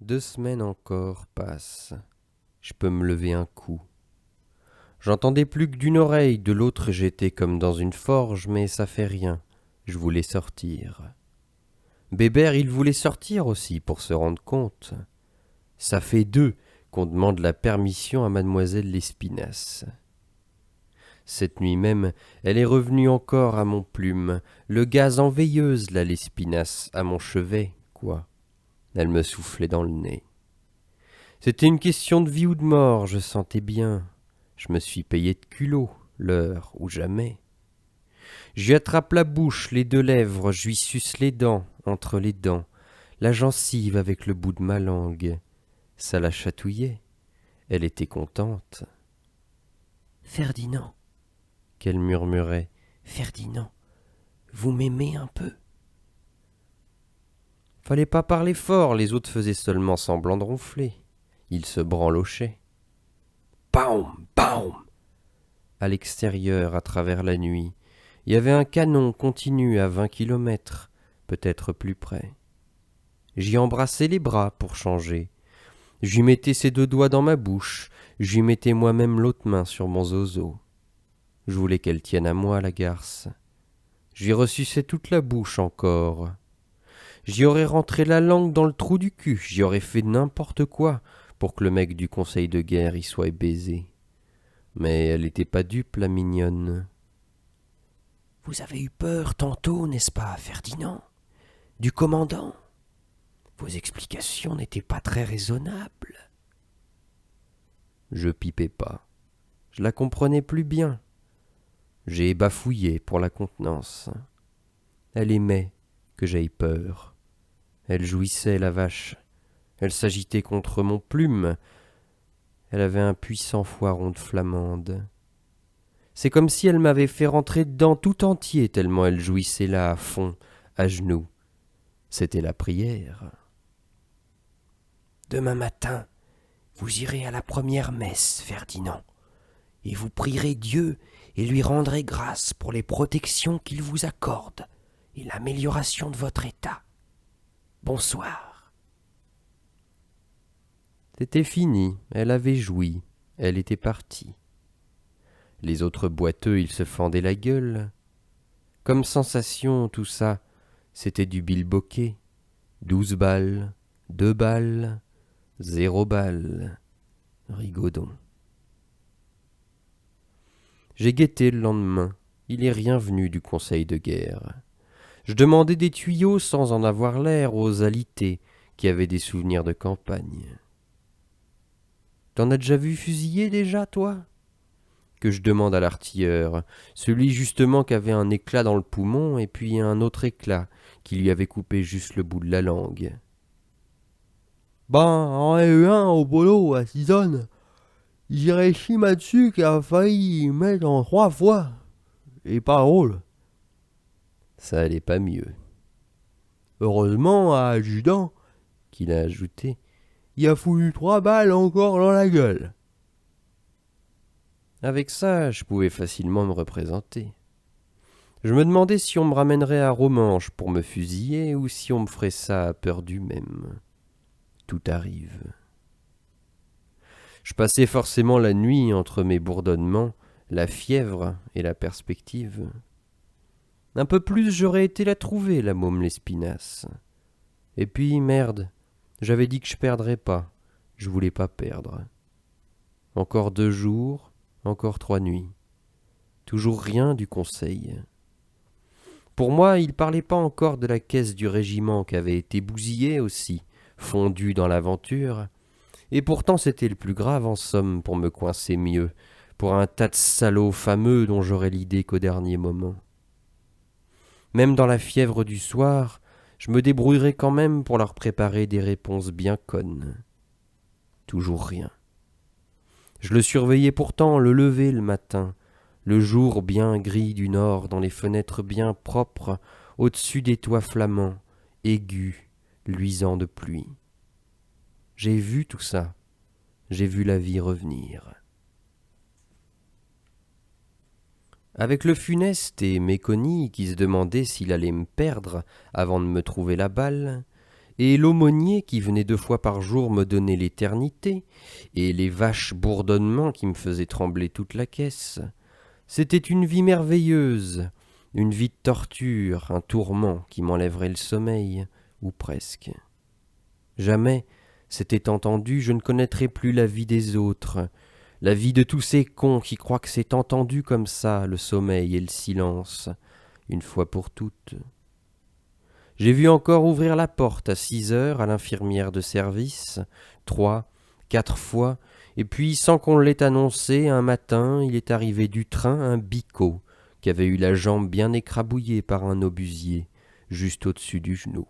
2 semaines encore passent. Je peux me lever un coup. J'entendais plus que d'une oreille, de l'autre j'étais comme dans une forge, mais ça fait rien. Je voulais sortir. Bébert, il voulait sortir aussi pour se rendre compte. Ça fait 2 qu'on demande la permission à mademoiselle Lespinasse. Cette nuit même, elle est revenue encore à mon plume, le gaz en veilleuse, la Lespinasse, à mon chevet, quoi. Elle me soufflait dans le nez. C'était une question de vie ou de mort, je sentais bien. Je me suis payé de culot, l'heure ou jamais. Je lui attrape la bouche, les 2 lèvres, je lui suce les dents, entre les dents, la gencive avec le bout de ma langue. Ça la chatouillait. Elle était contente. Ferdinand, Qu'elle murmurait. Ferdinand, vous m'aimez un peu? Fallait pas parler fort, les autres faisaient seulement semblant de ronfler. Ils se branlochaient. Baum, baum. À l'extérieur, à travers la nuit, il y avait un canon continu à 20 kilomètres, peut-être plus près. J'y embrassais les bras pour changer. J'y mettais ses 2 doigts dans ma bouche, j'y mettais moi-même l'autre main sur mon zozo. Je voulais qu'elle tienne à moi, la garce. J'y ressuçais toute la bouche encore. J'y aurais rentré la langue dans le trou du cul, j'y aurais fait n'importe quoi pour que le mec du conseil de guerre y soit baisé. Mais elle était pas dupe, la mignonne. Vous avez eu peur tantôt, n'est-ce pas, Ferdinand? Du commandant? Vos explications n'étaient pas très raisonnables. Je pipais pas. Je la comprenais plus bien. J'ai bafouillé pour la contenance. Elle aimait que j'aie peur. Elle jouissait, la vache. Elle s'agitait contre mon plume. Elle avait un puissant foiron de flamande. C'est comme si elle m'avait fait rentrer dedans tout entier, tellement elle jouissait là à fond, à genoux. C'était la prière. Demain matin, vous irez à la première messe, Ferdinand, et vous prierez Dieu et lui rendrez grâce pour les protections qu'il vous accorde et l'amélioration de votre état. Bonsoir. C'était fini, elle avait joui, elle était partie. Les autres boiteux, ils se fendaient la gueule. Comme sensation, tout ça, c'était du bilboquet. 12 balles, 2 balles, 0 balles. Rigaudon. J'ai guetté le lendemain. Il est rien venu du conseil de guerre. Je demandais des tuyaux sans en avoir l'air aux alités qui avaient des souvenirs de campagne. T'en as déjà vu fusiller déjà, toi? Que je demande à l'artilleur, celui justement qui avait un éclat dans le poumon et puis un autre éclat qui lui avait coupé juste le bout de la langue. Ben, en a eu un au polo à Sisonne. J'ai Shimatsu qui a failli y mettre en 3 fois. Et pas drôle. Ça allait pas mieux. Heureusement, à adjudant, Qu'il a ajouté. il a foutu 3 balles encore dans la gueule. Avec ça, je pouvais facilement me représenter. Je me demandais si on me ramènerait à Romanche pour me fusiller ou si on me ferait ça à Perdu même. Tout arrive. Je passais forcément la nuit entre mes bourdonnements, la fièvre et la perspective. Un peu plus j'aurais été la trouver, la môme Lespinasse. Et puis, merde, j'avais dit que je perdrais pas. Je voulais pas perdre. Encore 2 jours, encore 3 nuits. Toujours rien du conseil. Pour moi, il parlait pas encore de la caisse du régiment qui avait été bousillée aussi, fondue dans l'aventure. Et pourtant c'était le plus grave en somme pour me coincer mieux, pour un tas de salauds fameux dont j'aurais l'idée qu'au dernier moment. Même dans la fièvre du soir, je me débrouillerais quand même pour leur préparer des réponses bien connes. Toujours rien. Je le surveillais pourtant le lever le matin, le jour bien gris du nord dans les fenêtres bien propres, au-dessus des toits flamands, aigus, luisants de pluie. J'ai vu tout ça, j'ai vu la vie revenir. Avec le funeste et Méconi qui se demandait s'il allait me perdre avant de me trouver la balle, et l'aumônier qui venait 2 fois par jour me donner l'éternité, et les vaches bourdonnements qui me faisaient trembler toute la caisse. C'était une vie merveilleuse, une vie de torture, un tourment qui m'enlèverait le sommeil, ou presque. Jamais, c'était entendu, je ne connaîtrai plus la vie des autres, la vie de tous ces cons qui croient que c'est entendu comme ça, le sommeil et le silence, une fois pour toutes. J'ai vu encore ouvrir la porte à 6 heures à l'infirmière de service, 3, 4 fois, et puis, sans qu'on l'ait annoncé, un matin, il est arrivé du train un bicot qui avait eu la jambe bien écrabouillée par un obusier, juste au-dessus du genou.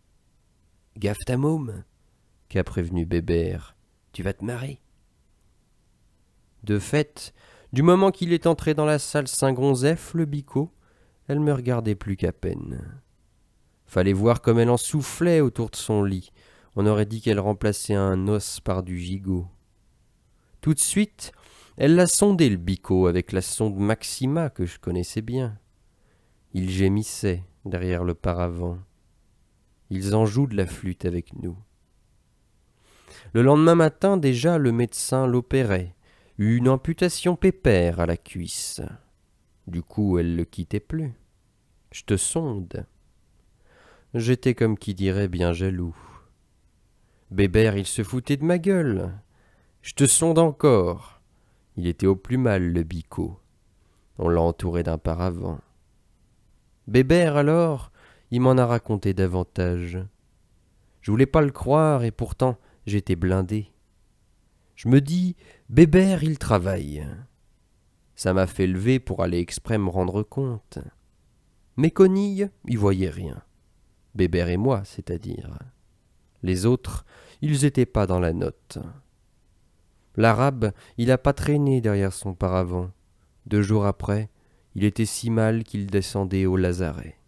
« Gaffe ta môme !» qu'a prévenu Bébert. « Tu vas te marrer. » De fait, du moment qu'il est entré dans la salle Saint-Gonzeph, le bicot, elle me regardait plus qu'à peine. Fallait voir comme elle en soufflait autour de son lit. On aurait dit qu'elle remplaçait un os par du gigot. Tout de suite, elle l'a sondé le bicot avec la sonde Maxima que je connaissais bien. Il gémissait derrière le paravent. Ils en jouent de la flûte avec nous. Le lendemain matin, déjà, le médecin l'opérait. Une amputation pépère à la cuisse. Du coup, elle le quittait plus. Je te sonde. J'étais comme qui dirait bien jaloux. Bébert, il se foutait de ma gueule. Je te sonde encore. Il était au plus mal, le bicot. On l'a entouré d'un paravent. Bébert, alors, il m'en a raconté davantage. Je voulais pas le croire et pourtant j'étais blindé. Je me dis, Bébert, il travaille. Ça m'a fait lever pour aller exprès me rendre compte. Mes conilles, y voyaient rien. Bébert et moi, c'est-à-dire. Les autres, ils étaient pas dans la note. L'arabe, il a pas traîné derrière son paravent. 2 jours après, il était si mal qu'il descendait au lazaret.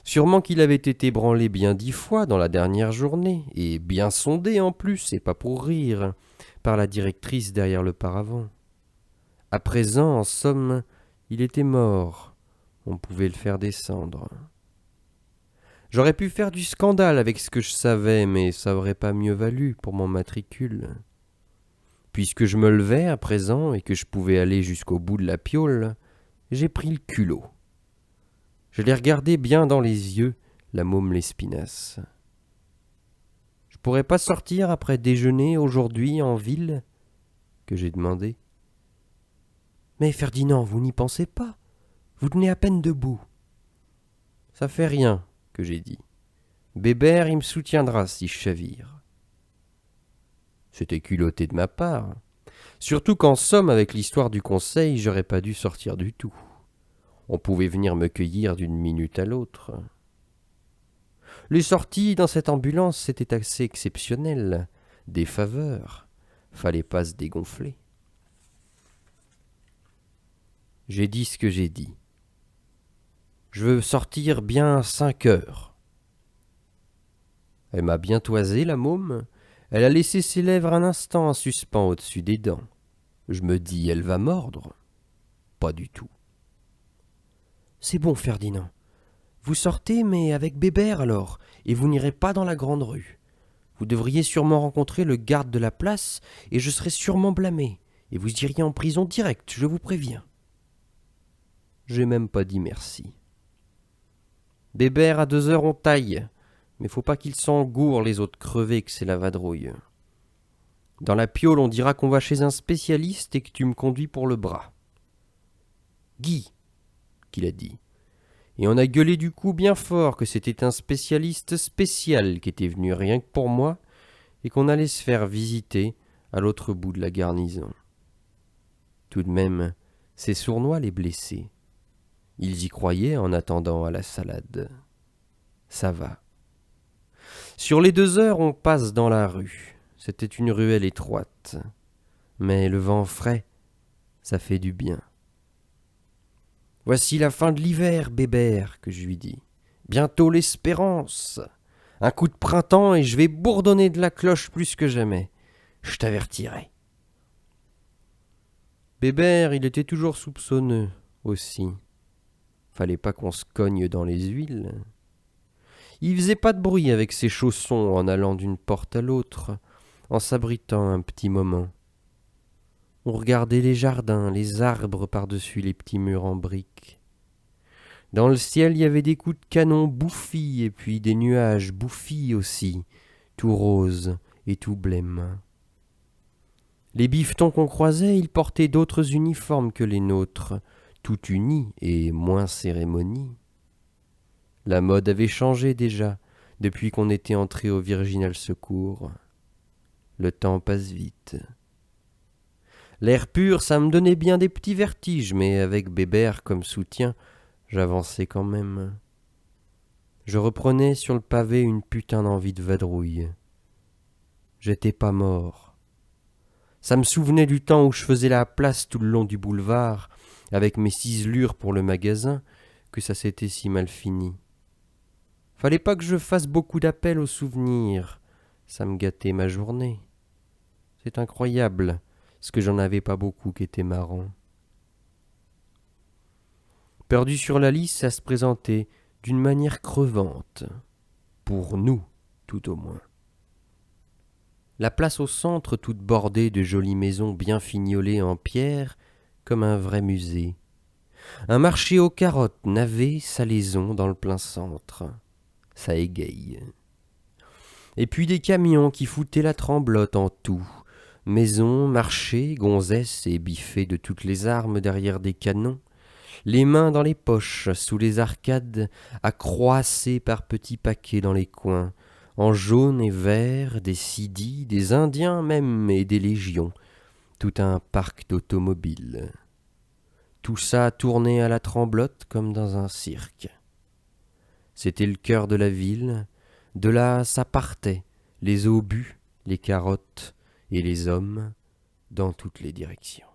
Sûrement qu'il avait été branlé bien 10 fois dans la dernière journée, et bien sondé en plus, et pas pour rire, par la directrice derrière le paravent. À présent, en somme, il était mort. On pouvait le faire descendre. J'aurais pu faire du scandale avec ce que je savais, mais ça aurait pas mieux valu pour mon matricule. Puisque je me levais à présent et que je pouvais aller jusqu'au bout de la piaule, j'ai pris le culot. Je l'ai regardé bien dans les yeux, la môme Lespinasse. « Je pourrais pas sortir après déjeuner aujourd'hui en ville ?» que j'ai demandé. « Mais Ferdinand, vous n'y pensez pas. Vous tenez à peine debout. »« Ça fait rien, » que j'ai dit. « Bébert, il me soutiendra si je chavire. » C'était culotté de ma part. Surtout qu'en somme, avec l'histoire du conseil, j'aurais pas dû sortir du tout. On pouvait venir me cueillir d'une minute à l'autre. Les sorties dans cette ambulance, c'était assez exceptionnel. Des faveurs. Fallait pas se dégonfler. J'ai dit ce que j'ai dit. Je veux sortir bien 5 heures. Elle m'a bien toisé, la môme. Elle a laissé ses lèvres un instant en suspens au-dessus des dents. Je me dis, elle va mordre. Pas du tout. C'est bon, Ferdinand. Vous sortez, mais avec Bébert alors, et vous n'irez pas dans la grande rue. Vous devriez sûrement rencontrer le garde de la place, et je serais sûrement blâmé, et vous iriez en prison direct, je vous préviens. J'ai même pas dit merci. Bébert, à 2 heures on taille, mais faut pas qu'ils s'engourent les autres crevés que c'est la vadrouille. Dans la piaule, on dira qu'on va chez un spécialiste et que tu me conduis pour le bras. Guy, qu'il a dit. Et on a gueulé du coup bien fort que c'était un spécialiste spécial qui était venu rien que pour moi et qu'on allait se faire visiter à l'autre bout de la garnison. Tout de même, c'est sournois les blessés. Ils y croyaient en attendant à la salade. Ça va. Sur les 2 heures, on passe dans la rue. C'était une ruelle étroite. Mais le vent frais, ça fait du bien. Voici la fin de l'hiver, Bébert, que je lui dis. Bientôt l'espérance. Un coup de printemps et je vais bourdonner de la cloche plus que jamais. Je t'avertirai. Bébert, il était toujours soupçonneux, aussi. Fallait pas qu'on se cogne dans les huiles. Il faisait pas de bruit avec ses chaussons en allant d'une porte à l'autre, en s'abritant un petit moment. On regardait les jardins, les arbres par-dessus les petits murs en briques. Dans le ciel, il y avait des coups de canon bouffis et puis des nuages bouffis aussi, tout roses et tout blêmes. Les bifetons qu'on croisait, ils portaient d'autres uniformes que les nôtres, tout unis et moins cérémonie. La mode avait changé déjà depuis qu'on était entré au Virginal Secours. Le temps passe vite. L'air pur, ça me donnait bien des petits vertiges, mais avec Bébert comme soutien, j'avançais quand même. Je reprenais sur le pavé une putain d'envie de vadrouille. J'étais pas mort. Ça me souvenait du temps où je faisais la place tout le long du boulevard, avec mes ciselures pour le magasin, que ça s'était si mal fini. Fallait pas que je fasse beaucoup d'appels aux souvenirs, ça me gâtait ma journée. C'est incroyable, ce que j'en avais pas beaucoup qui était marrant. Perdu sur la liste, ça se présentait d'une manière crevante, pour nous tout au moins. La place au centre, toute bordée de jolies maisons bien fignolées en pierre, comme un vrai musée. Un marché aux carottes, navets, salaisons dans le plein centre. Ça égaye. Et puis des camions qui foutaient la tremblote en tout. Maisons, marchés, gonzesses et biffés de toutes les armes derrière des canons. Les mains dans les poches, sous les arcades, à croasser par petits paquets dans les coins, en jaune et vert, des sidis, des Indiens même et des légions, tout un parc d'automobiles. Tout ça tournait à la tremblote comme dans un cirque. C'était le cœur de la ville, de là ça partait, les obus, les carottes et les hommes, dans toutes les directions.